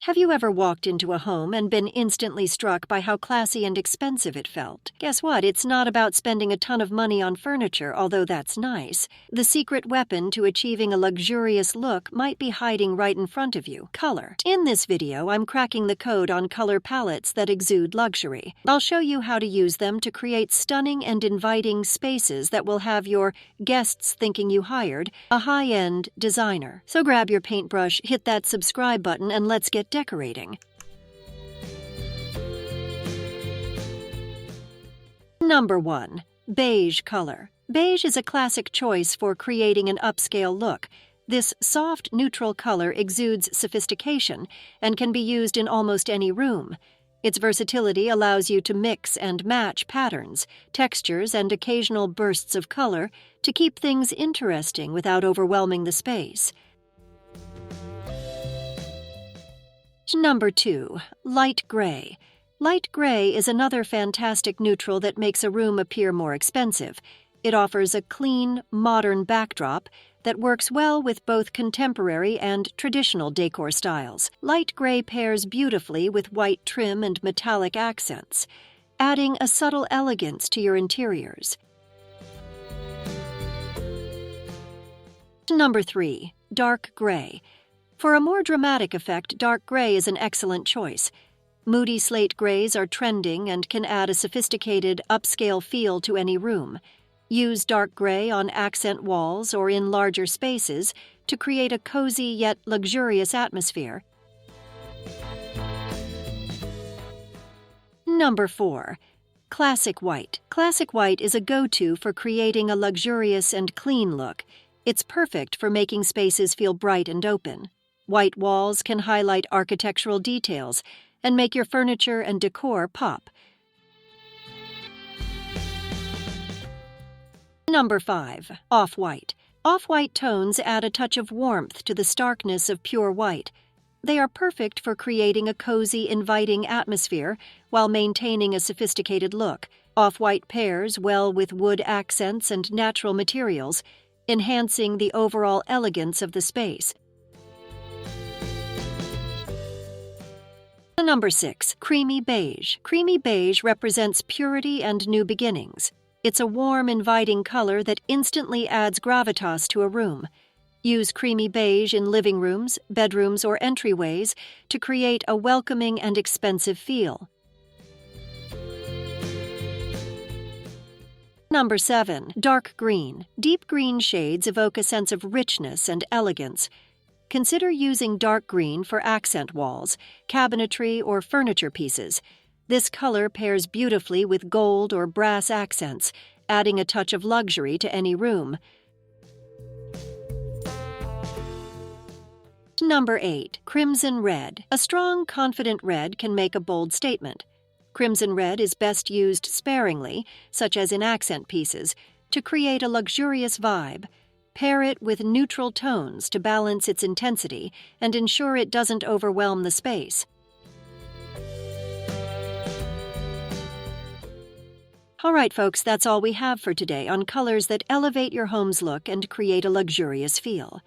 Have you ever walked into a home and been instantly struck by how classy and expensive it felt? Guess what? It's not about spending a ton of money on furniture, although that's nice. The secret weapon to achieving a luxurious look might be hiding right in front of you: color. In this video, I'm cracking the code on color palettes that exude luxury. I'll show you how to use them to create stunning and inviting spaces that will have your guests thinking you hired a high-end designer. So grab your paintbrush, hit that subscribe button, and let's get decorating. Number 1. Beige color. Beige is a classic choice for creating an upscale look. This soft, neutral color exudes sophistication and can be used in almost any room. Its versatility allows you to mix and match patterns, textures, and occasional bursts of color to keep things interesting without overwhelming the space. Number 2. Light gray. Light gray is another fantastic neutral that makes a room appear more expensive. It offers a clean, modern backdrop that works well with both contemporary and traditional decor styles. Light gray pairs beautifully with white trim and metallic accents, adding a subtle elegance to your interiors. Number 3. Dark gray. For a more dramatic effect, dark gray is an excellent choice. Moody slate grays are trending and can add a sophisticated, upscale feel to any room. Use dark gray on accent walls or in larger spaces to create a cozy yet luxurious atmosphere. Number 4. Classic white. Classic white is a go-to for creating a luxurious and clean look. It's perfect for making spaces feel bright and open. White walls can highlight architectural details and make your furniture and decor pop. Number 5. Off-white. Off-white tones add a touch of warmth to the starkness of pure white. They are perfect for creating a cozy, inviting atmosphere while maintaining a sophisticated look. Off-white pairs well with wood accents and natural materials, enhancing the overall elegance of the space. Number 6. Creamy beige. Creamy beige represents purity and new beginnings. It's a warm, inviting color that instantly adds gravitas to a room. Use creamy beige in living rooms, bedrooms, or entryways to create a welcoming and expensive feel. Number 7. Dark green. Deep green shades evoke a sense of richness and elegance. Consider using dark green for accent walls, cabinetry, or furniture pieces. This color pairs beautifully with gold or brass accents, adding a touch of luxury to any room. Number 8. Crimson red. A strong, confident red can make a bold statement. Crimson red is best used sparingly, such as in accent pieces, to create a luxurious vibe. Pair it with neutral tones to balance its intensity and ensure it doesn't overwhelm the space. All right, folks, that's all we have for today on colors that elevate your home's look and create a luxurious feel.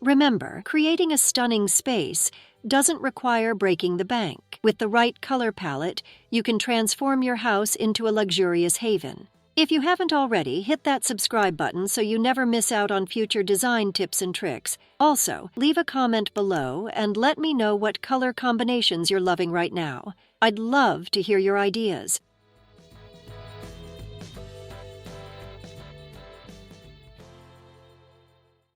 Remember, creating a stunning space doesn't require breaking the bank. With the right color palette, you can transform your house into a luxurious haven. If you haven't already, hit that subscribe button so you never miss out on future design tips and tricks. Also, leave a comment below and let me know what color combinations you're loving right now. I'd love to hear your ideas.